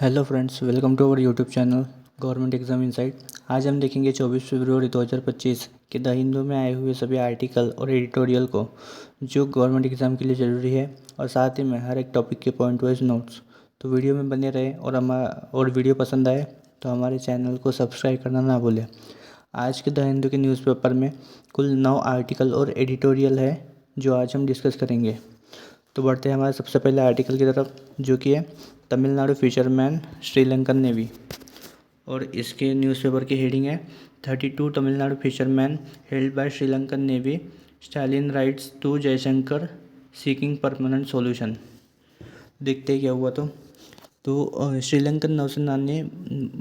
Hello friends, welcome to our YouTube channel government exam insight. आज हम देखेंगे 24 फरवरी 2025 के द हिंदू में आए हुए सभी आर्टिकल और एडिटोरियल को जो गवर्नमेंट एग्जाम के लिए ज़रूरी है, और साथ ही में हर एक टॉपिक के पॉइंट वाइज नोट्स। तो वीडियो में बने रहे और वीडियो पसंद आए तो हमारे चैनल को सब्सक्राइब करना ना भूलें। आज के द हिंदू के न्यूज़पेपर में कुल 9 आर्टिकल और एडिटोरियल है जो आज हम डिस्कस करेंगे। तो बढ़ते हैं हमारे सबसे पहले आर्टिकल की तरफ, जो कि है तमिलनाडु फिशरमैन श्रीलंकन नेवी। और इसके न्यूज़पेपर की हेडिंग है 32 Tamil Nadu fisherman held by Sri Lankan navy, Stalin rights to Jaishankar seeking permanent solution. देखते हैं क्या हुआ। श्रीलंकन नौसेना ने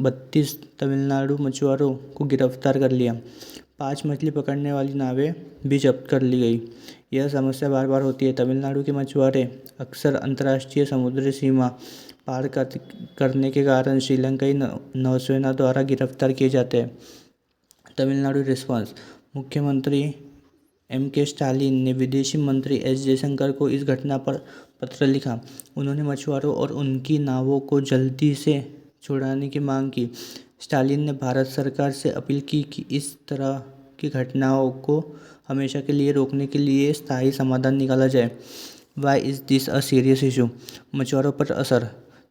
32 तमिलनाडु मछुआरों को गिरफ्तार कर लिया। 5 मछली पकड़ने वाली नावें भी जब्त कर ली गई। यह समस्या बार बार होती है। तमिलनाडु के मछुआरे अक्सर अंतर्राष्ट्रीय समुद्री सीमा पार करने के कारण श्रीलंकाई नौसेना द्वारा गिरफ्तार किए जाते हैं। तमिलनाडु रिस्पांस। मुख्यमंत्री M.K. स्टालिन ने विदेशी मंत्री एस जयशंकर को इस घटना पर पत्र लिखा। उन्होंने मछुआरों और उनकी नावों को जल्दी से छुड़ाने की मांग की। स्टालिन ने भारत सरकार से अपील की कि इस तरह की घटनाओं को हमेशा के लिए रोकने के लिए स्थायी समाधान निकाला जाए। Why is this a serious issue? मछुआरों पर असर।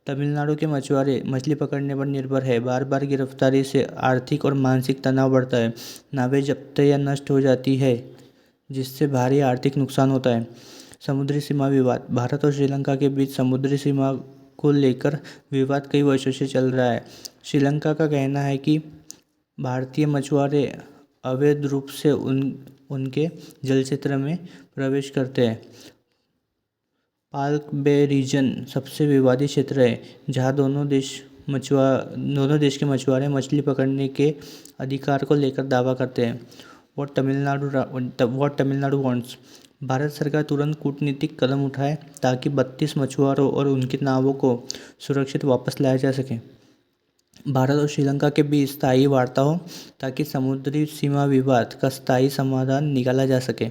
तमिलनाडु के मछुआरे मछली पकड़ने पर निर्भर है। बार बार गिरफ्तारी से आर्थिक और मानसिक तनाव बढ़ता है। नावें जब्त या नष्ट हो जाती है, जिससे भारी आर्थिक नुकसान होता है। समुद्री सीमा विवाद। भारत और श्रीलंका के बीच समुद्री सीमा को लेकर विवाद कई वर्षों से चल रहा है। श्रीलंका का कहना है कि भारतीय मछुआरे अवैध रूप से उनके जल क्षेत्र में प्रवेश करते हैं। पाल्क बे रीजन सबसे विवादित क्षेत्र है, जहां दोनों देश के मछुआरे मछली पकड़ने के अधिकार को लेकर दावा करते हैं। What Tamil Nadu wants. भारत सरकार तुरंत कूटनीतिक कदम उठाए ताकि 32 मछुआरों और उनकी नावों को सुरक्षित वापस लाया जा सके। भारत और श्रीलंका के बीच स्थायी वार्ता हो ताकि समुद्री सीमा विवाद का स्थायी समाधान निकाला जा सके।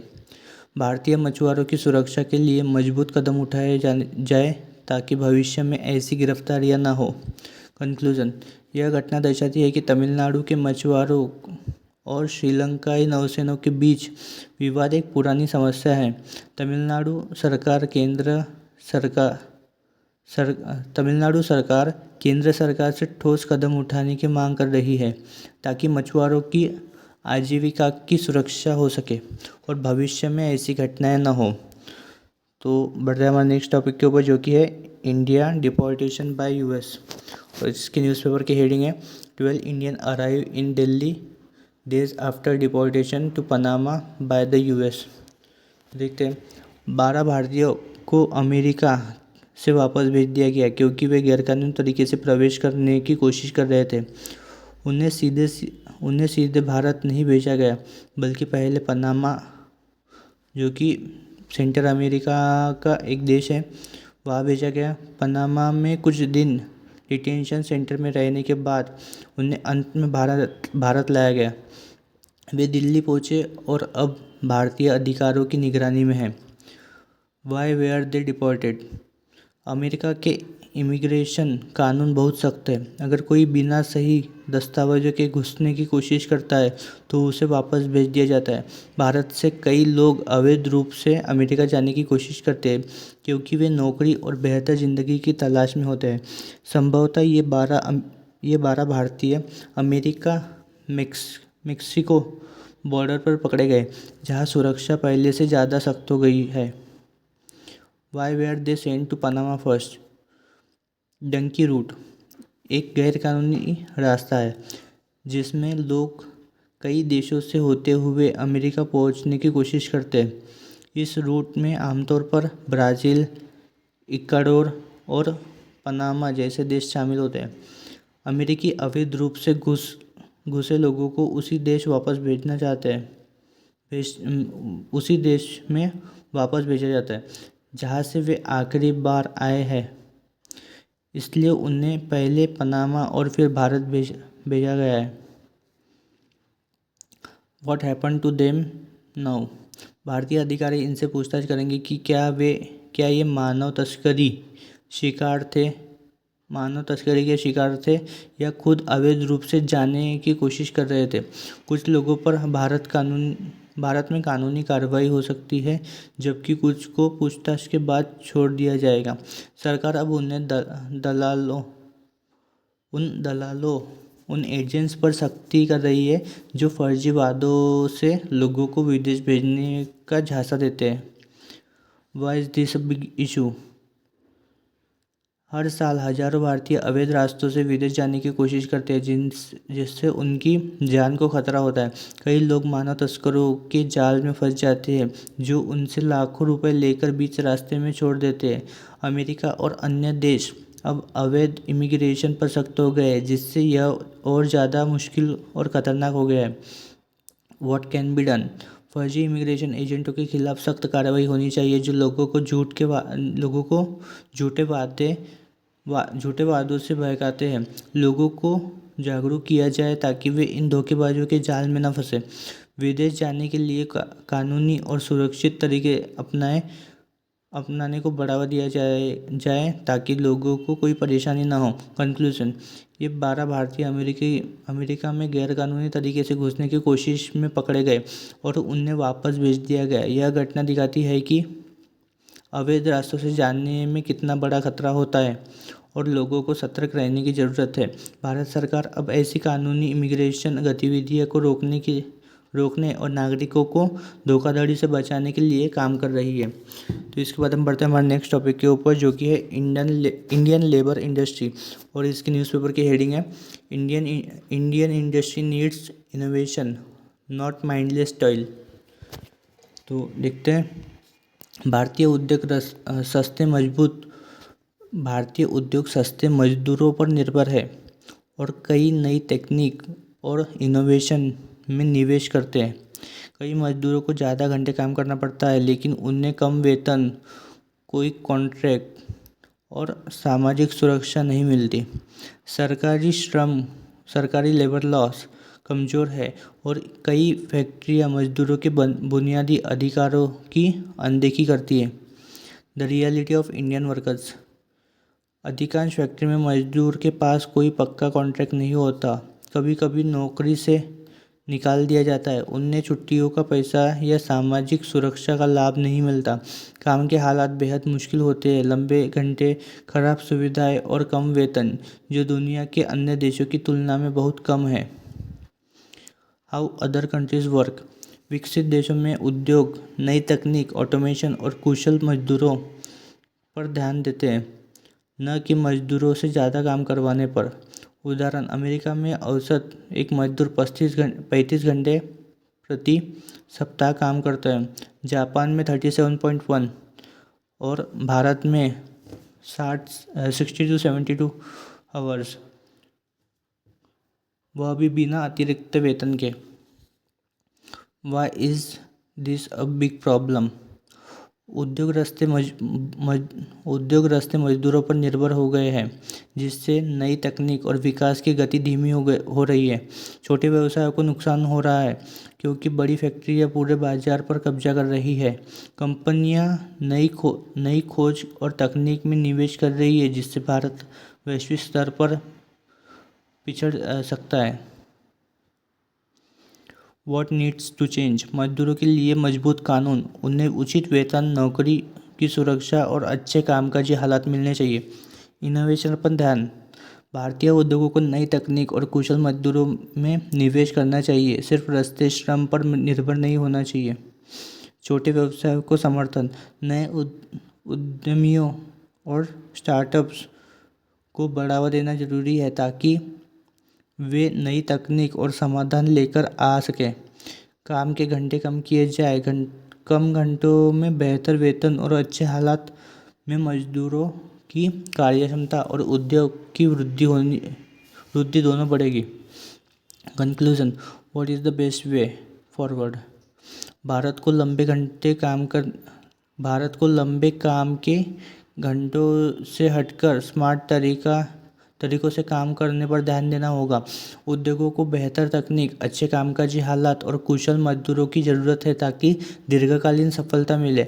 भारतीय मछुआरों की सुरक्षा के लिए मजबूत कदम उठाए जाए ताकि भविष्य में ऐसी गिरफ्तारियां न हो। कंक्लूजन। यह घटना दर्शाती है कि तमिलनाडु के मछुआरों और श्रीलंकाई नौसेना के बीच विवाद एक पुरानी समस्या है। तमिलनाडु सरकार केंद्र सरकार से ठोस कदम उठाने की मांग कर रही है ताकि मछुआरों की आजीविका की सुरक्षा हो सके और भविष्य में ऐसी घटनाएं न हो। तो बढ़ रहे हमारे नेक्स्ट टॉपिक के ऊपर, जो कि है इंडिया डिपोर्टेशन बाय यूएस। और इसके न्यूज़पेपर की हेडिंग है 12 Indian arrive in Delhi days after deportation to Panama by the US. देखते हैं। 12 भारतीयों को अमेरिका से वापस भेज दिया गया क्योंकि वे गैरकानूनी तरीके से प्रवेश करने की कोशिश कर रहे थे। उन्हें सीधे भारत नहीं भेजा गया, बल्कि पहले पनामा, जो कि सेंट्रल अमेरिका का एक देश है, वहाँ भेजा गया। पनामा में कुछ दिन डिटेंशन सेंटर में रहने के बाद उन्हें अंत में भारत लाया गया। वे दिल्ली पहुँचे और अब भारतीय अधिकारियों की निगरानी में हैं। Why were they deported? America के इमिग्रेशन कानून बहुत सख्त है। अगर कोई बिना सही दस्तावेजों के घुसने की कोशिश करता है तो उसे वापस भेज दिया जाता है। भारत से कई लोग अवैध रूप से अमेरिका जाने की कोशिश करते हैं क्योंकि वे नौकरी और बेहतर ज़िंदगी की तलाश में होते हैं। संभवतः ये 12 भारतीय अमेरिका मेक्सिको बॉर्डर पर पकड़े गए, जहां सुरक्षा पहले से ज़्यादा सख्त हो गई है। Why were they sent to Panama first? Dunki route एक गैरकानूनी रास्ता है जिसमें लोग कई देशों से होते हुए अमेरिका पहुंचने की कोशिश करते हैं। इस रूट में आमतौर पर ब्राज़ील, इक्वाडोर और पनामा जैसे देश शामिल होते हैं। अमेरिकी अवैध रूप से घुसे लोगों को उसी देश में वापस भेजा जाता है जहां से वे आखिरी बार आए हैं। इसलिए उन्हें पहले पनामा और फिर भारत भेजा गया है। What happen to them now? भारतीय अधिकारी इनसे पूछताछ करेंगे कि क्या ये मानव तस्करी शिकार थे मानव तस्करी के शिकार थे या खुद अवैध रूप से जाने की कोशिश कर रहे थे। कुछ लोगों पर भारत में कानूनी कार्रवाई हो सकती है, जबकि कुछ को पूछताछ के बाद छोड़ दिया जाएगा। सरकार अब उन एजेंट्स पर सख्ती कर रही है जो फर्जी वादों से लोगों को विदेश भेजने का झांसा देते हैं। Why is this a big issue? हर साल हजारों भारतीय अवैध रास्तों से विदेश जाने की कोशिश करते हैं, जिससे उनकी जान को खतरा होता है। कई लोग मानव तस्करों के जाल में फंस जाते हैं, जो उनसे लाखों रुपए लेकर बीच रास्ते में छोड़ देते हैं। अमेरिका और अन्य देश अब अवैध इमिग्रेशन पर सख्त हो गए हैं, जिससे यह और ज़्यादा मुश्किल और ख़तरनाक हो गया है। What can be done? फर्जी इमिग्रेशन एजेंटों के खिलाफ सख्त कार्रवाई होनी चाहिए, जो लोगों को झूठे वादों से बहकाते हैं। लोगों को जागरूक किया जाए ताकि वे इन धोखेबाजों के जाल में न फंसे। विदेश जाने के लिए कानूनी और सुरक्षित तरीके अपनाने को बढ़ावा दिया जाए ताकि लोगों को कोई परेशानी ना हो। कंक्लूजन: ये 12 भारतीय अमेरिका में गैरकानूनी तरीके से घुसने की कोशिश में पकड़े गए और उन्हें वापस भेज दिया गया। यह घटना दिखाती है कि अवैध रास्तों से जाने में कितना बड़ा खतरा होता है और लोगों को सतर्क रहने की ज़रूरत है। भारत सरकार अब ऐसी कानूनी इमिग्रेशन गतिविधियों को रोकने और नागरिकों को धोखाधड़ी से बचाने के लिए काम कर रही है। तो इसके बाद हम बढ़ते हैं हमारे नेक्स्ट टॉपिक के ऊपर, जो कि है इंडियन लेबर इंडस्ट्री, और इसकी न्यूज़पेपर की हेडिंग है Indian industry needs innovation not mindless toil. तो देखते हैं। भारतीय उद्योग सस्ते मजदूरों पर निर्भर है और कई नई तकनीक और इनोवेशन में निवेश करते हैं। कई मजदूरों को ज़्यादा घंटे काम करना पड़ता है, लेकिन उन्हें कम वेतन, कोई कॉन्ट्रैक्ट और सामाजिक सुरक्षा नहीं मिलती। सरकारी लेबर लॉस कमज़ोर है और कई फैक्ट्रियां मजदूरों के बुनियादी अधिकारों की अनदेखी करती है। The reality of Indian workers: अधिकांश फैक्ट्री में मजदूर के पास कोई पक्का कॉन्ट्रैक्ट नहीं होता। कभी कभी नौकरी से निकाल दिया जाता है। उन्हें छुट्टियों का पैसा या सामाजिक सुरक्षा का लाभ नहीं मिलता। काम के हालात बेहद मुश्किल होते हैं। लंबे घंटे, खराब सुविधाएं और कम वेतन, जो दुनिया के अन्य देशों की तुलना में बहुत कम है। हाउ अदर कंट्रीज वर्क: विकसित देशों में उद्योग नई तकनीक, ऑटोमेशन और कुशल मजदूरों पर ध्यान देते हैं, न कि मजदूरों से ज़्यादा काम करवाने पर। उदाहरण: अमेरिका में औसत एक मजदूर 35 घंटे प्रति सप्ताह काम करता है, जापान में 37.1 और भारत में 60 to 72 आवर्स, वह भी बिना अतिरिक्त वेतन के। Why is this a big problem? उद्योग रस्ते मजदूरों पर निर्भर हो गए हैं, जिससे नई तकनीक और विकास की गति धीमी हो रही है। छोटे व्यवसायों को नुकसान हो रहा है क्योंकि बड़ी फैक्ट्रियां पूरे बाजार पर कब्जा कर रही है। कंपनियां नई खोज और तकनीक में निवेश कर रही है, जिससे भारत वैश्विक स्तर पर पिछड़ सकता है। What needs to change? मजदूरों के लिए मजबूत कानून, उन्हें उचित वेतन, नौकरी की सुरक्षा और अच्छे कामकाजी हालात मिलने चाहिए। इनोवेशन पर ध्यान: भारतीय उद्योगों को नई तकनीक और कुशल मजदूरों में निवेश करना चाहिए, सिर्फ सस्ते श्रम पर निर्भर नहीं होना चाहिए। छोटे व्यवसायों को समर्थन: नए उद्यमियों और स्टार्टअप्स को बढ़ावा देना जरूरी है ताकि वे नई तकनीक और समाधान लेकर आ सकें। काम के घंटे कम किए जाए, कम घंटों में बेहतर वेतन और अच्छे हालात में मजदूरों की कार्यक्षमता और उद्योग की वृद्धि दोनों बढ़ेगी। Conclusion: what is the best way forward? Bharat को लंबे काम के घंटों से हटकर स्मार्ट तरीकों से काम करने पर ध्यान देना होगा। उद्योगों को बेहतर तकनीक, अच्छे कामकाजी हालात और कुशल मजदूरों की ज़रूरत है ताकि दीर्घकालीन सफलता मिले।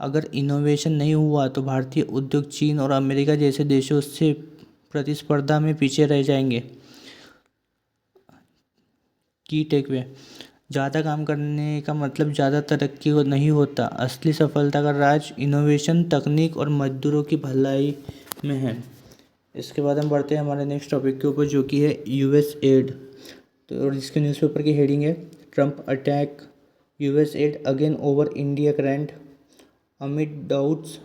अगर इनोवेशन नहीं हुआ तो भारतीय उद्योग चीन और अमेरिका जैसे देशों से प्रतिस्पर्धा में पीछे रह जाएंगे। की टेकवे, ज़्यादा काम करने का मतलब ज़्यादा तरक्की नहीं होता। असली सफलता का राज इनोवेशन, तकनीक और मजदूरों की भलाई में है। इसके बाद हम बढ़ते हैं हमारे नेक्स्ट टॉपिक के ऊपर, जो कि है यूएस एड। तो और इसके न्यूज़पेपर की हेडिंग है, Trump attack US add again over India grant amid doubts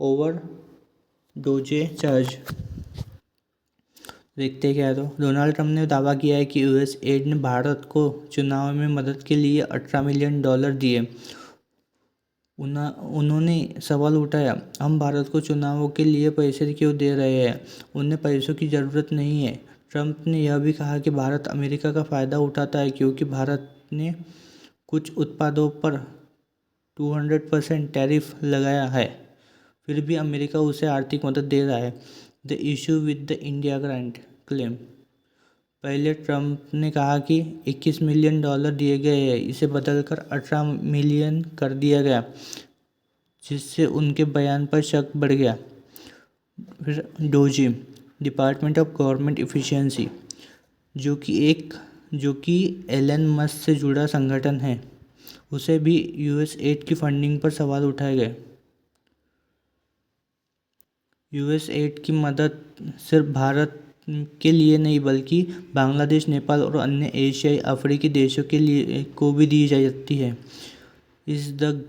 over Doge charge. देखते हैं क्या है। तो डोनाल्ड ट्रंप ने दावा किया है कि यूएस एड ने भारत को चुनाव में मदद के लिए $18 मिलियन दिए। उन्होंने सवाल उठाया, हम भारत को चुनावों के लिए पैसे क्यों दे रहे हैं? उन्हें पैसों की ज़रूरत नहीं है। ट्रंप ने यह भी कहा कि भारत अमेरिका का फ़ायदा उठाता है क्योंकि भारत ने कुछ उत्पादों पर 200% टैरिफ लगाया है, फिर भी अमेरिका उसे आर्थिक मदद दे रहा है। The issue with the India grant claim. पहले ट्रंप ने कहा कि $21 मिलियन दिए गए हैं, इसे बदलकर 18 मिलियन कर दिया गया, जिससे उनके बयान पर शक बढ़ गया। फिर doji, department of government efficiency, जो कि एलन मस्क से जुड़ा संगठन है, उसे भी यूएस एड की फंडिंग पर सवाल उठाए गए। यूएस एड की मदद सिर्फ भारत के लिए नहीं बल्कि बांग्लादेश, नेपाल और अन्य एशियाई अफ्रीकी देशों के लिए को भी दी जाती है। इस द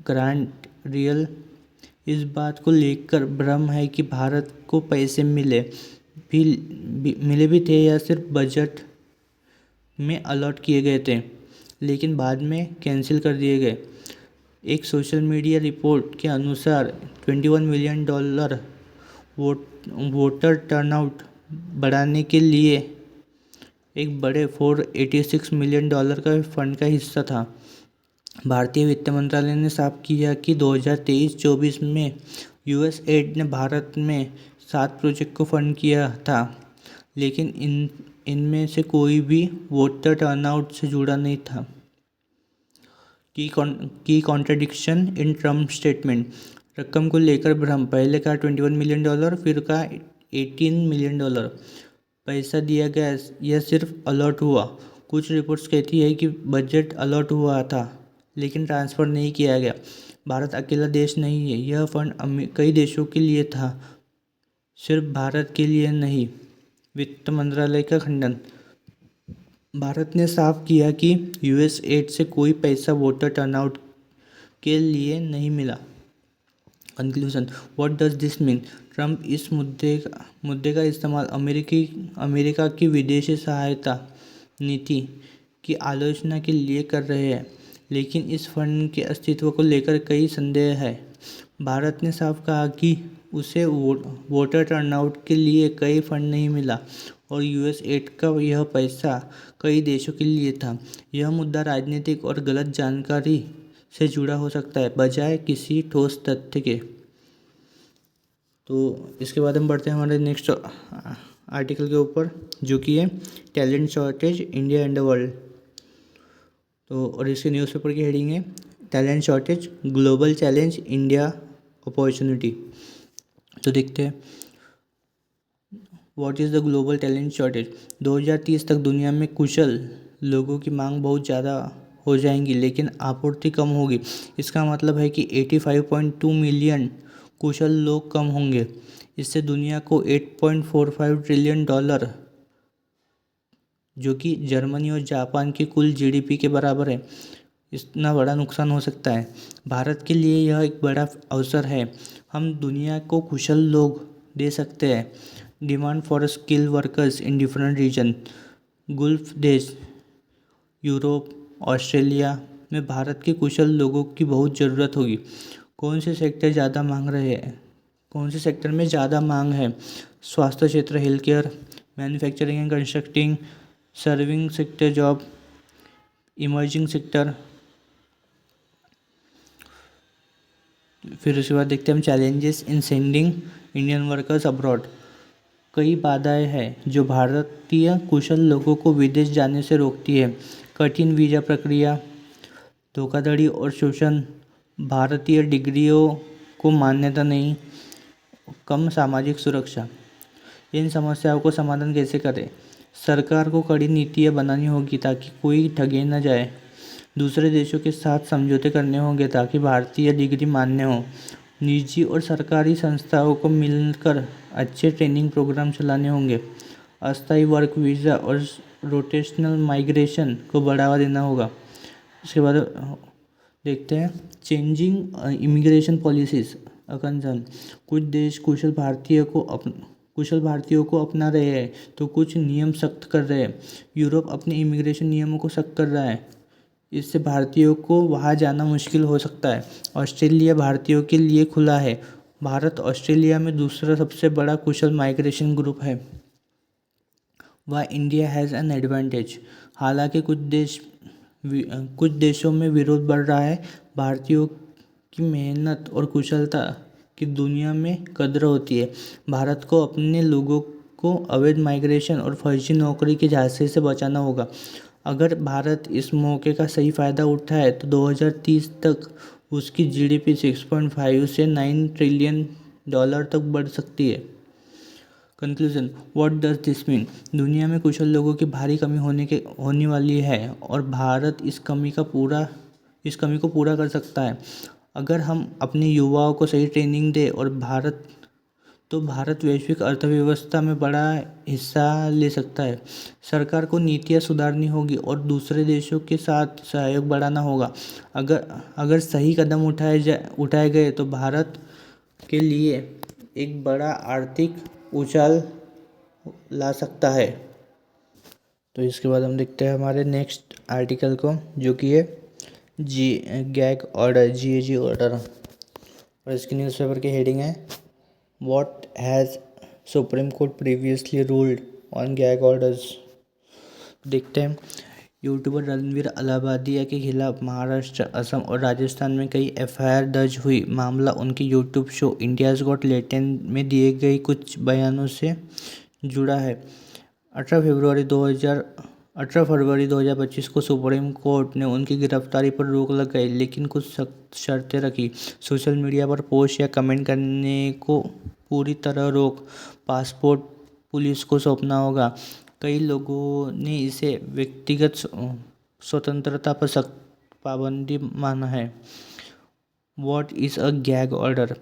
ग्रांट रियल? इस बात को लेकर भ्रम है कि भारत को पैसे मिले भी थे या सिर्फ बजट में अलॉट किए गए थे, लेकिन बाद में कैंसिल कर दिए गए। एक सोशल मीडिया रिपोर्ट के अनुसार $21 मिलियन वोटर टर्नआउट बढ़ाने के लिए एक बड़े $486 मिलियन का फंड का हिस्सा था। भारतीय वित्त मंत्रालय ने साफ किया कि 2023-24 में यूएस एड ने भारत में 7 प्रोजेक्ट को फंड किया था, लेकिन इनमें से कोई भी वोटर टर्नआउट से जुड़ा नहीं था। की कॉन्ट्रडिक्शन इन ट्रम्प स्टेटमेंट। रकम को लेकर भ्रम। पहले कहा $21 मिलियन, फिर कहा $18 मिलियन। पैसा दिया गया यह सिर्फ अलॉट हुआ। कुछ रिपोर्ट्स कहती है कि बजट अलॉट हुआ था लेकिन ट्रांसफ़र नहीं किया गया। भारत अकेला देश नहीं है, यह फंड कई देशों के लिए था, सिर्फ भारत के लिए नहीं। वित्त मंत्रालय का खंडन। भारत ने साफ किया कि यूएस एड से कोई पैसा वोटर टर्नआउट के लिए नहीं मिला। Conclusion, what does this mean? Trump इस मुद्दे का इस्तेमाल अमेरिका की विदेशी सहायता नीति की आलोचना के लिए कर रहे हैं, लेकिन इस फंड के अस्तित्व को लेकर कई संदेह है। भारत ने साफ कहा कि उसे वोटर टर्नआउट के लिए कई फंड नहीं मिला और यूएस एड का यह पैसा कई देशों के लिए था। यह मुद्दा राजनीतिक और गलत जानकारी से जुड़ा हो सकता है, बजाय किसी ठोस तथ्य के। तो इसके बाद हम बढ़ते हैं हमारे नेक्स्ट आर्टिकल के ऊपर, जो कि है talent shortage India and the world. तो और इसके न्यूज़पेपर की हेडिंग है, talent shortage global challenge India opportunity. तो देखते हैं what is the global talent shortage. 2030 तक दुनिया में कुशल लोगों की मांग बहुत ज़्यादा हो जाएंगी, लेकिन आपूर्ति कम होगी। इसका मतलब है कि 85.2 मिलियन कुशल लोग कम होंगे। इससे दुनिया को $8.45 ट्रिलियन, जो कि जर्मनी और जापान की कुल जीडीपी के बराबर है, इतना बड़ा नुकसान हो सकता है। भारत के लिए यह एक बड़ा अवसर है। हम दुनिया को कुशल लोग दे सकते हैं। Demand for skill workers in different region. Gulf देश, यूरोप, ऑस्ट्रेलिया में भारत के कुशल लोगों की बहुत ज़रूरत होगी। कौन से सेक्टर ज़्यादा मांग रहे हैं? कौन से सेक्टर में ज़्यादा मांग है? स्वास्थ्य क्षेत्र, health care, manufacturing and constructing, serving sector job, emerging sector. फिर उसके बाद देखते हैं हम challenges in sending Indian workers abroad. कई बाधाएं हैं जो भारतीय कुशल लोगों को विदेश जाने से रोकती है। कठिन वीज़ा प्रक्रिया, धोखाधड़ी और शोषण, भारतीय डिग्रियों को मान्यता नहीं, कम सामाजिक सुरक्षा। इन समस्याओं को समाधान कैसे करें? सरकार को कड़ी नीतियाँ बनानी होगी ताकि कोई ठगे न जाए। दूसरे देशों के साथ समझौते करने होंगे ताकि भारतीय डिग्री मान्य हो। निजी और सरकारी संस्थाओं को मिलकर अच्छे ट्रेनिंग प्रोग्राम चलाने होंगे। अस्थायी वर्क वीज़ा और रोटेशनल माइग्रेशन को बढ़ावा देना होगा। उसके बाद देखते हैं चेंजिंग इमिग्रेशन पॉलिसीज कंसर्न। कुछ देश कुशल भारतीयों को अपना रहे हैं तो कुछ नियम सख्त कर रहे हैं। यूरोप अपने इमिग्रेशन नियमों को सख्त कर रहा है। इससे भारतीयों को वहां जाना मुश्किल हो सकता है। ऑस्ट्रेलिया भारतीयों के लिए खुला है। भारत ऑस्ट्रेलिया में दूसरा सबसे बड़ा कुशल माइग्रेशन ग्रुप है। वह इंडिया हैज़ एन एडवांटेज। हालांकि कुछ देशों में विरोध बढ़ रहा है। भारतीयों की मेहनत और कुशलता की दुनिया में कद्र होती है। भारत को अपने लोगों को अवैध माइग्रेशन और फर्जी नौकरी के झांसे से बचाना होगा। अगर भारत इस मौके का सही फ़ायदा उठाए तो 2030 तक उसकी जीडीपी 6.5 से 9 ट्रिलियन डॉलर तक बढ़ सकती है। Conclusion, what does this mean? दुनिया में कुशल लोगों की भारी कमी होने वाली है और भारत इस कमी को पूरा कर सकता है। अगर हम अपने युवाओं को सही ट्रेनिंग दें और भारत वैश्विक अर्थव्यवस्था में बड़ा हिस्सा ले सकता है। सरकार को नीतियाँ सुधारनी होगी और दूसरे देशों के साथ सहयोग बढ़ाना होगा। अगर सही कदम उठाए गए तो भारत के लिए एक बड़ा आर्थिक उछाल ला सकता है। तो इसके बाद हम देखते हैं हमारे नेक्स्ट आर्टिकल को, जो कि है गैग ऑर्डर, GAG ऑर्डर। और इसकी न्यूज़पेपर की हेडिंग है what has supreme court previously ruled on gag orders. देखते हैं यूट्यूबर रणवीर अलाहाबादिया के खिलाफ महाराष्ट्र, असम और राजस्थान में कई FIR दर्ज हुई। मामला उनके YouTube show India's got talent में दिए गए कुछ बयानों से जुड़ा है। 18 फरवरी 2025 को सुप्रीम कोर्ट ने उनकी गिरफ्तारी पर रोक लगाई, लेकिन कुछ सख्त शर्तें रखी। सोशल मीडिया पर पोस्ट या कमेंट करने को पूरी तरह रोक। पासपोर्ट पुलिस को सौंपना होगा। कई लोगों ने इसे व्यक्तिगत स्वतंत्रता पर सख्त पाबंदी माना है। What is a gag order?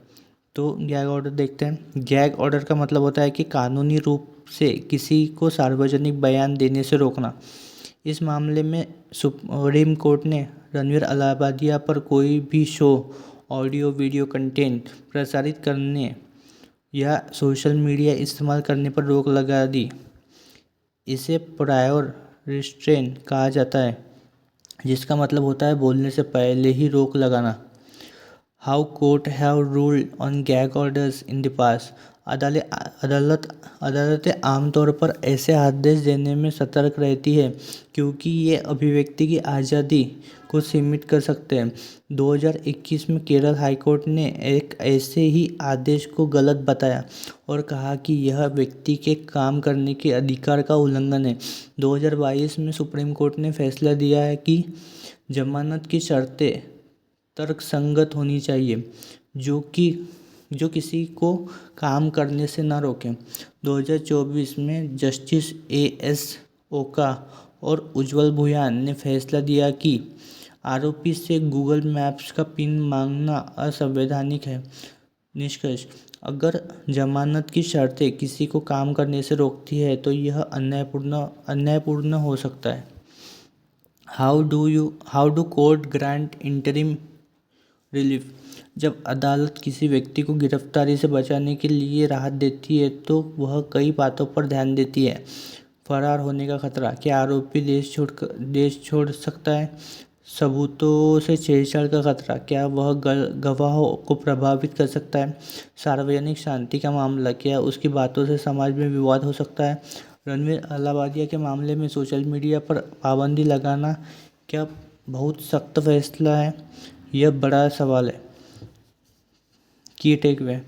तो गैग ऑर्डर देखते हैं। गैग ऑर्डर का मतलब होता है कि कानूनी रूप से किसी को सार्वजनिक बयान देने से रोकना। इस मामले में सुप्रीम कोर्ट ने रणवीर अलाहाबादिया पर कोई भी शो, ऑडियो वीडियो कंटेंट प्रसारित करने या सोशल मीडिया इस्तेमाल करने पर रोक लगा दी। इसे प्रायर रिस्ट्रेन कहा जाता है, जिसका मतलब होता है बोलने से पहले ही रोक लगाना। How court have ruled on gag orders in the past. अदालतें आमतौर पर ऐसे आदेश देने में सतर्क रहती है क्योंकि ये अभिव्यक्ति की आज़ादी को सीमित कर सकते हैं। 2021 में केरल हाईकोर्ट ने एक ऐसे ही आदेश को गलत बताया और कहा कि यह व्यक्ति के काम करने के अधिकार का उल्लंघन है। 2022 में सुप्रीम कोर्ट ने फैसला दिया है कि जमानत की शर्तें तर्कसंगत होनी चाहिए, जो किसी को काम करने से न रोकें। 2024 में जस्टिस AS ओका और उज्ज्वल भुयान ने फैसला दिया कि आरोपी से गूगल मैप्स का पिन मांगना असंवैधानिक है। निष्कर्ष, अगर जमानत की शर्तें किसी को काम करने से रोकती है तो यह अन्यायपूर्ण हो सकता है। How do court grant interim relief? जब अदालत किसी व्यक्ति को गिरफ्तारी से बचाने के लिए राहत देती है तो वह कई बातों पर ध्यान देती है। फरार होने का खतरा, क्या आरोपी देश छोड़ सकता है? सबूतों से छेड़छाड़ का खतरा, क्या वह गवाहों को प्रभावित कर सकता है? सार्वजनिक शांति का मामला, क्या उसकी बातों से समाज में विवाद हो सकता है? रणवीर अलाहाबादिया के मामले में सोशल मीडिया पर पाबंदी लगाना क्या बहुत सख्त फैसला है? यह बड़ा सवाल है। की टेकअवे,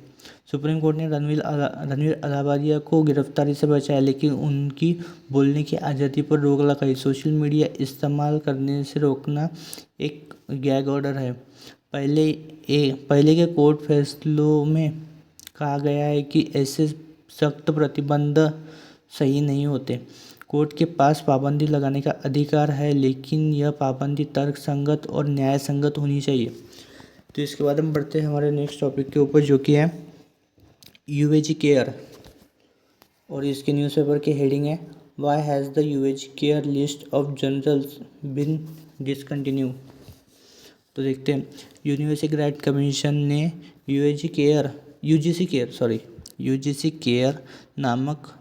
सुप्रीम कोर्ट ने रणवीर अलाहाबादिया को गिरफ्तारी से बचाया, लेकिन उनकी बोलने की आज़ादी पर रोक लगाई। सोशल मीडिया इस्तेमाल करने से रोकना एक गैग ऑर्डर है। पहले के कोर्ट फैसलों में कहा गया है कि ऐसे सख्त प्रतिबंध सही नहीं होते। कोर्ट के पास पाबंदी लगाने का अधिकार है, लेकिन यह पाबंदी तर्कसंगत और न्याय संगत होनी चाहिए। तो इसके बाद हम बढ़ते हैं हमारे नेक्स्ट टॉपिक के ऊपर, जो कि है यूएजी केयर। और इसके न्यूज़पेपर की हेडिंग है, why has the UGC care list of journals been discontinue. तो देखते हैं, यूनिवर्सिटी ग्रेड कमीशन ने यूजीसी केयर नामक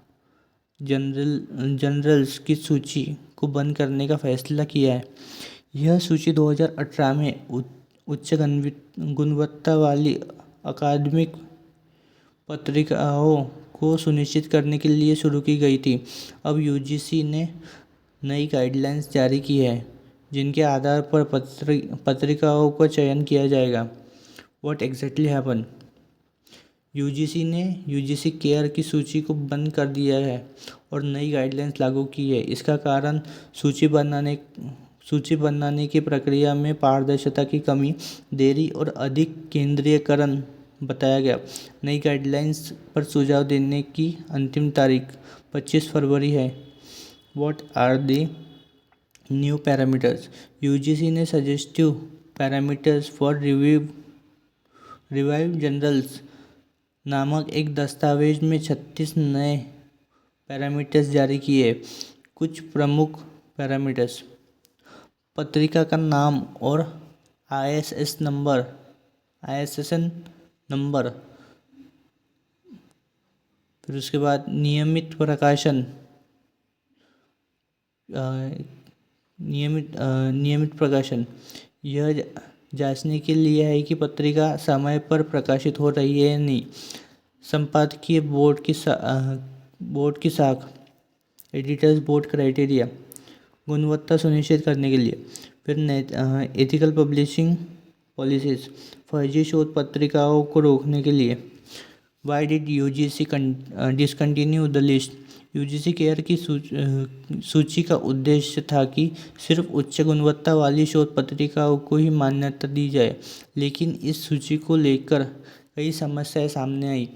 जनरल्स की सूची को बंद करने का फैसला किया है। यह सूची 2018 में उच्च गुणवत्ता वाली अकादमिक पत्रिकाओं को सुनिश्चित करने के लिए शुरू की गई थी। अब यूजीसी ने नई गाइडलाइंस जारी की है, जिनके आधार पर पत्रिकाओं का चयन किया जाएगा। What exactly happen? यूजीसी ने यूजीसी केयर की सूची को बंद कर दिया है और नई गाइडलाइंस लागू की है। इसका कारण सूची बनाने की प्रक्रिया में पारदर्शिता की कमी, देरी और अधिक केंद्रीयकरण बताया गया। नई गाइडलाइंस पर सुझाव देने की अंतिम तारीख 25 फरवरी है। What are the new parameters? UGC ने suggestive parameters for revive journals नामक एक दस्तावेज में 36 नए पैरामीटर्स जारी किए। कुछ प्रमुख पैरामीटर्स: पत्रिका का नाम और आईएसएन नंबर, फिर उसके बाद नियमित प्रकाशन। यह जांचने के लिए है कि पत्रिका समय पर प्रकाशित हो रही है या नहीं। संपादकीय बोर्ड की साख, एडिटर्स बोर्ड क्राइटेरिया, गुणवत्ता सुनिश्चित करने के लिए। फिर एथिकल पब्लिशिंग पॉलिसीज, फर्जी शोध पत्रिकाओं को रोकने के लिए। Why did UGC discontinue the list? UGC care की सूची का उद्देश्य था कि सिर्फ उच्च गुणवत्ता वाली शोध पत्रिकाओं को ही मान्यता दी जाए, लेकिन इस सूची को लेकर कई समस्याएं सामने आई।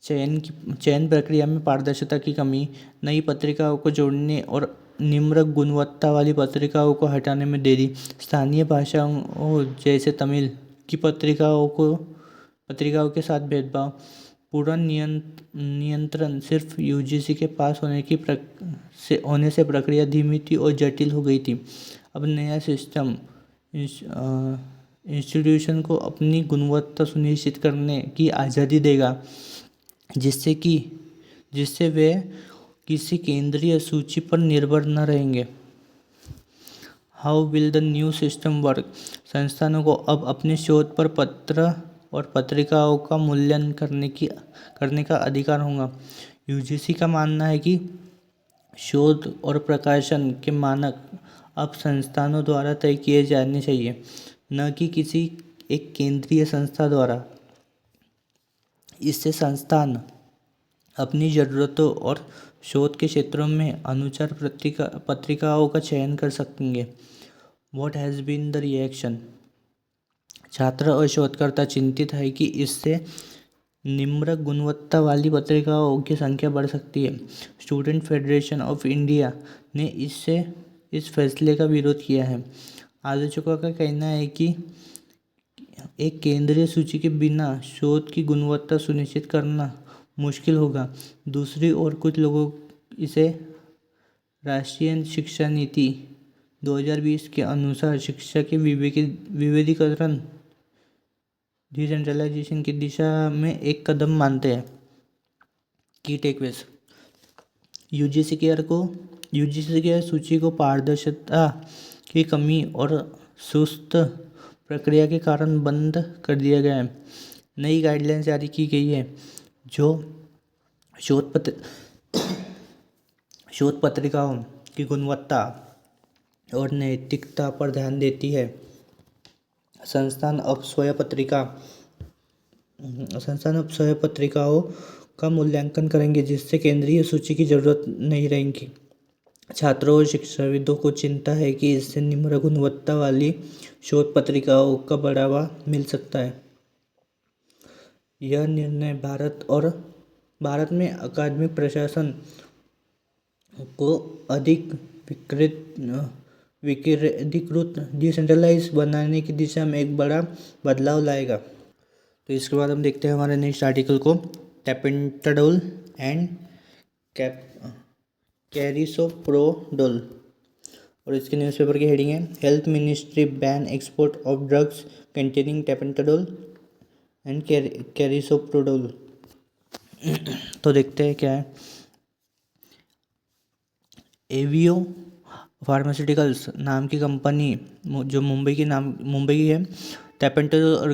चयन प्रक्रिया में पारदर्शिता की कमी, नई पत्रिकाओं को जोड़ने और निम्न गुणवत्ता वाली पत्रिकाओं को हटाने में देरी, स्थानीय भाषाओं जैसे तमिल की पत्रिकाओं के साथ भेदभाव, पूर्ण नियंत्रण सिर्फ यूजीसी के पास होने से प्रक्रिया धीमी थी और जटिल हो गई थी। अब नया सिस्टम इंस्टीट्यूशन को अपनी गुणवत्ता सुनिश्चित करने की आज़ादी देगा, जिससे वे किसी केंद्रीय सूची पर निर्भर न रहेंगे। How will the new system work? संस्थानों को अब अपने शोध पर पत्र और पत्रिकाओं का मूल्यांकन करने का अधिकार होगा। यूजीसी का मानना है कि शोध और प्रकाशन के मानक अब संस्थानों द्वारा तय किए जाने चाहिए, न कि किसी एक केंद्रीय संस्था द्वारा। इससे संस्थान अपनी ज़रूरतों और शोध के क्षेत्रों में अनुसार पत्रिकाओं का चयन कर सकेंगे। What has been the reaction? छात्र और शोधकर्ता चिंतित है कि इससे निम्न गुणवत्ता वाली पत्रिकाओं की संख्या बढ़ सकती है। स्टूडेंट फेडरेशन ऑफ इंडिया ने इस फैसले का विरोध किया है। आलोचकों का कहना है कि एक केंद्रीय सूची के बिना शोध की गुणवत्ता सुनिश्चित करना मुश्किल होगा। दूसरी ओर कुछ लोगों इसे राष्ट्रीय शिक्षा नीति 2020 के अनुसार शिक्षा के विविधीकरण डिसेंट्रलाइजेशन की दिशा में एक कदम मानते हैं। की टेकअवेज: यूजीसी केयर सूची को पारदर्शिता की कमी और सुस्त प्रक्रिया के कारण बंद कर दिया गया है। नई गाइडलाइंस जारी की गई है जो शोध पत्रिकाओं की गुणवत्ता और नैतिकता पर ध्यान देती है। संस्थान अब स्वयं पत्रिकाओं का मूल्यांकन करेंगे, जिससे केंद्रीय सूची की जरूरत नहीं रहेगी। छात्रों और शिक्षाविदों को चिंता है कि इससे निम्न गुणवत्ता वाली शोध पत्रिकाओं का बढ़ावा मिल सकता है। यह निर्णय भारत और भारत में अकादमिक प्रशासन को अधिक विकेंद्रीकृत डिसेंट्रलाइज बनाने की दिशा में एक बड़ा बदलाव लाएगा। तो इसके बाद हम देखते हैं हमारे नेक्स्ट आर्टिकल को, टेपेंटाडोल एंड कैरिसोप्रोडोल, और इसके न्यूज़पेपर की हेडिंग है, health ministry ban export of drugs containing tapentadol and carisoprodol. तो देखते हैं क्या है। एवियो फार्मास्यूटिकल्स नाम की कंपनी जो मुंबई की है, टेपेंटाडोल और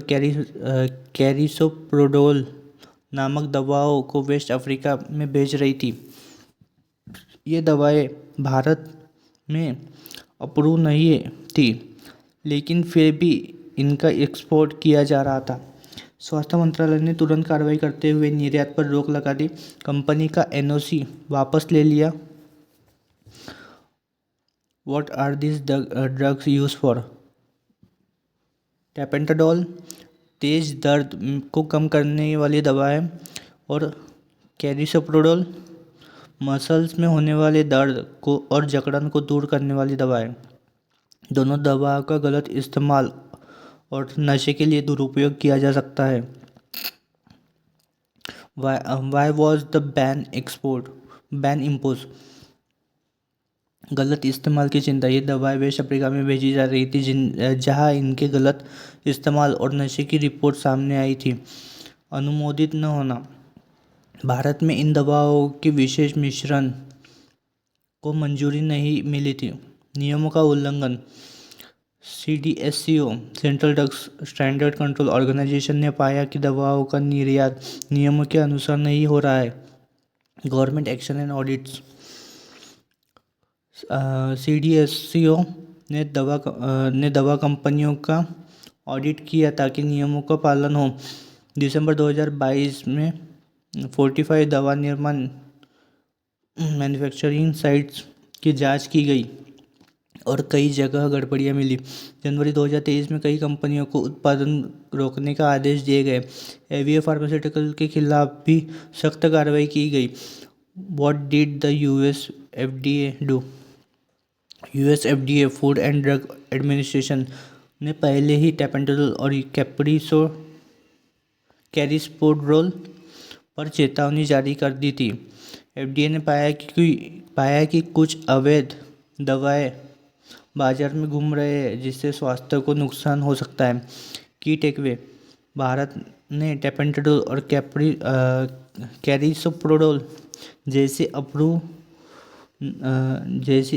कैरिसोप्रोडोल नामक दवाओं को वेस्ट अफ्रीका में बेच रही थी। ये दवाएं भारत में अप्रूव नहीं थी, लेकिन फिर भी इनका एक्सपोर्ट किया जा रहा था। स्वास्थ्य मंत्रालय ने तुरंत कार्रवाई करते हुए निर्यात पर रोक लगा दी। कंपनी का एनओसी वापस ले लिया। What are these drugs used for? Tapentadol तेज दर्द को कम करने वाली दवा है, और कैरिसोप्रोडोल मसल्स में होने वाले दर्द को और जकड़न को दूर करने वाली दवा है। दोनों दवाओं का गलत इस्तेमाल और नशे के लिए दुरुपयोग किया जा सकता है। Why was the ban imposed? गलत इस्तेमाल की चिंता। ये दवाएं वेस्ट अफ्रीका में भेजी जा रही थी जहां इनके गलत इस्तेमाल और नशे की रिपोर्ट सामने आई थी। अनुमोदित न होना। भारत में इन दवाओं के विशेष मिश्रण को मंजूरी नहीं मिली थी। नियमों का उल्लंघन। CDSCO Central Drugs Standard Control Organisation ने पाया कि दवाओं का निर्यात नियमों के अनुसार नहीं हो रहा है। Government action and audits. CDSCO ने दवा कंपनियों का ऑडिट किया ताकि नियमों का पालन हो। दिसंबर 2022 में 45 दवा निर्माण मैन्युफैक्चरिंग साइट्स की जांच की गई और कई जगह गड़बड़ियां मिली। जनवरी 2023 में कई कंपनियों को उत्पादन रोकने का आदेश दिए गए। एवियो फार्मास्यूटिकल के खिलाफ भी सख्त कार्रवाई की गई। What did the US FDA do? US FDA food and drug administration ने पहले ही टेपेंटाडोल और कैरिसोप्रोडोल पर चेतावनी जारी कर दी थी। FDA ने पाया कि कुछ अवैध दवाएं बाजार में घूम रहे हैं जिससे स्वास्थ्य को नुकसान हो सकता है। की टेकवे। भारत ने टेपेंटाडोल और कैरिसोप्रोडोल जैसी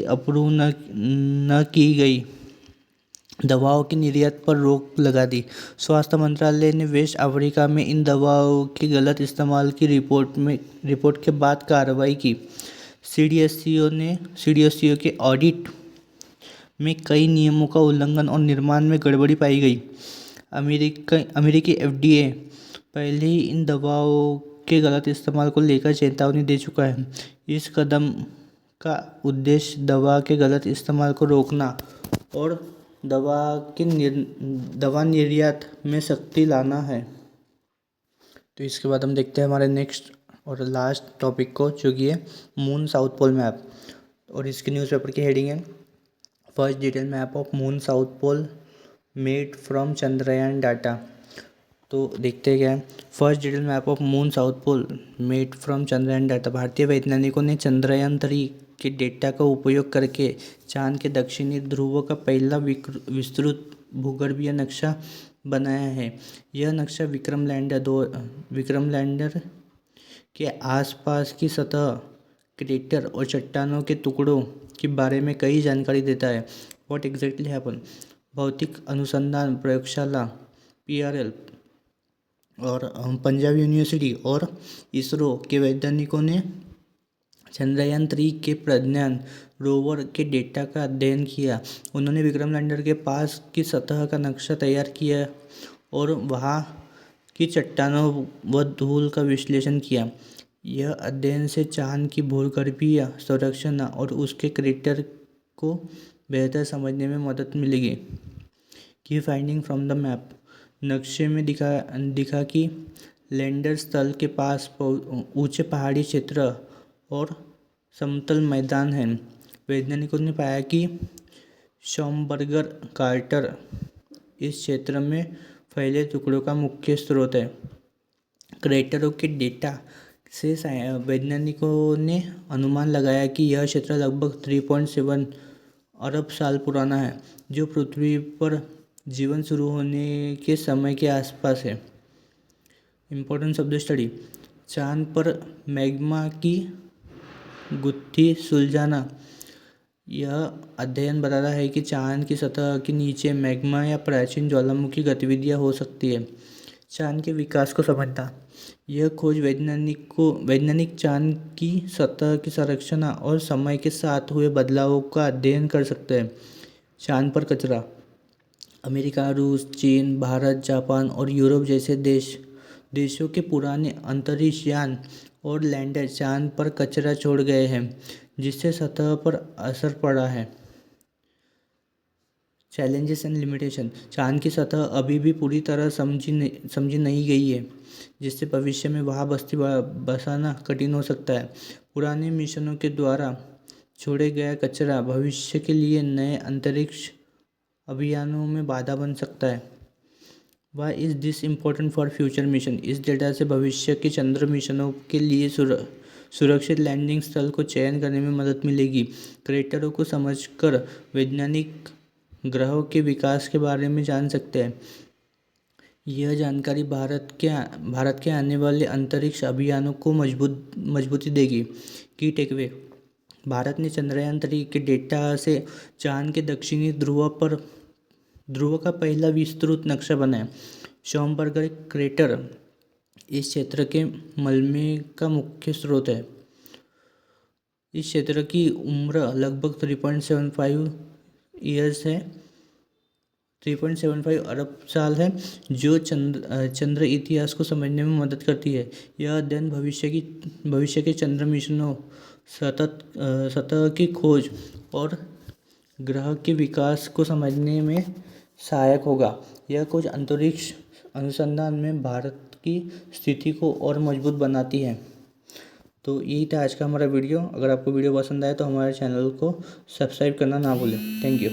अप्रूव न की गई दवाओं के निर्यात पर रोक लगा दी। स्वास्थ्य मंत्रालय ने वेस्ट अफ्रीका में इन दवाओं के गलत इस्तेमाल की रिपोर्ट के बाद कार्रवाई की। CDSCO के ऑडिट में कई नियमों का उल्लंघन और निर्माण में गड़बड़ी पाई गई। अमेरिकी FDA पहले ही इन दवाओं के गलत इस्तेमाल को लेकर चेतावनी दे चुका है। इस कदम का उद्देश्य दवा के गलत इस्तेमाल को रोकना और दवा निर्यात में सख्ती लाना है। तो इसके बाद हम देखते हैं हमारे नेक्स्ट और लास्ट टॉपिक को, जो कि है मून साउथ पोल मैप, और इसके न्यूज़पेपर की हेडिंग है, first detail map of moon south pole made from Chandrayaan data. तो देखते हैं क्या है। First detail map of moon south pole made from Chandrayaan data. भारतीय वैज्ञानिकों ने चंद्रयान 3 के डेटा का उपयोग करके चांद के दक्षिणी ध्रुव का पहला विस्तृत भूगर्भीय नक्शा बनाया है। यह नक्शा विक्रम लैंडर के आसपास की सतह, क्रेटर और चट्टानों के टुकड़ों के बारे में कई जानकारी देता है। What exactly happen. भौतिक अनुसंधान प्रयोगशाला PRL और पंजाब यूनिवर्सिटी और इसरो के वैज्ञानिकों ने चंद्रयान 3 के प्रज्ञान रोवर के डेटा का अध्ययन किया। उन्होंने विक्रम लैंडर के पास की सतह का नक्शा तैयार किया और वहां की चट्टानों व धूल का विश्लेषण किया। यह अध्ययन से चांद की भूगर्भीय संरचना और उसके क्रेटर को बेहतर समझने में मदद मिलेगी। की फाइंडिंग फ्रॉम द मैप। नक्शे में दिखा कि लैंडर स्थल के पास ऊंचे पहाड़ी क्षेत्र और समतल मैदान हैं। वैज्ञानिकों ने पाया कि शॉमबर्गर कार्टर इस क्षेत्र में फैले टुकड़ों का मुख्य स्रोत है। क्रेटरों के डेटा से वैज्ञानिकों ने अनुमान लगाया कि यह क्षेत्र लगभग 3.7 अरब साल पुराना है, जो पृथ्वी पर जीवन शुरू होने के समय के आसपास है। Importance of the study. चांद पर मैग्मा की गुत्थी सुलझाना। यह अध्ययन बताता है कि चांद की सतह के नीचे मैग्मा या प्राचीन ज्वालामुखी गतिविधियां हो सकती है। चांद के विकास को समझना। यह खोज वैज्ञानिक चांद की सतह की संरचना और समय के साथ हुए बदलावों का अध्ययन कर सकते हैं। चांद पर कचरा। अमेरिका, रूस, चीन, भारत, जापान और यूरोप जैसे देशों के पुराने अंतरिक्ष यान और लैंडर चांद पर कचरा छोड़ गए हैं, जिससे सतह पर असर पड़ा है। Challenges and limitation. चांद की सतह अभी भी पूरी तरह समझी नहीं गई है, जिससे भविष्य में वहाँ बस्ती बसाना कठिन हो सकता है। पुराने मिशनों के द्वारा छोड़े गया कचरा भविष्य के लिए नए अंतरिक्ष अभियानों में बाधा बन सकता है। Why is this important for future mission. इस डेटा से भविष्य के चंद्र मिशनों के लिए सुरक्षित लैंडिंग स्थल को चयन करने में मदद मिलेगी। क्रेटरों को समझकर वैज्ञानिक ग्रहों के विकास के बारे में जान सकते हैं। यह जानकारी भारत के आने वाले अंतरिक्ष अभियानों को मजबूती देगी। की टेकअवे। भारत ने चंद्रयान 3 के डेटा से चांद के दक्षिणी ध्रुव का पहला विस्तृत नक्शा बनाया। शॉमबर्गर क्रेटर इस क्षेत्र के मलबे का मुख्य स्रोत है। इस क्षेत्र की उम्र लगभग 3.75 ईयर्स है 3.75 अरब साल है, जो चंद्र इतिहास को समझने में मदद करती है। यह अध्ययन भविष्य के चंद्र मिशनों, सतह की खोज और ग्रह के विकास को समझने में सहायक होगा। यह खोज अंतरिक्ष अनुसंधान में भारत की स्थिति को और मजबूत बनाती है। तो यही था आज का हमारा वीडियो। अगर आपको वीडियो पसंद आए तो हमारे चैनल को सब्सक्राइब करना ना भूलें। Thank you.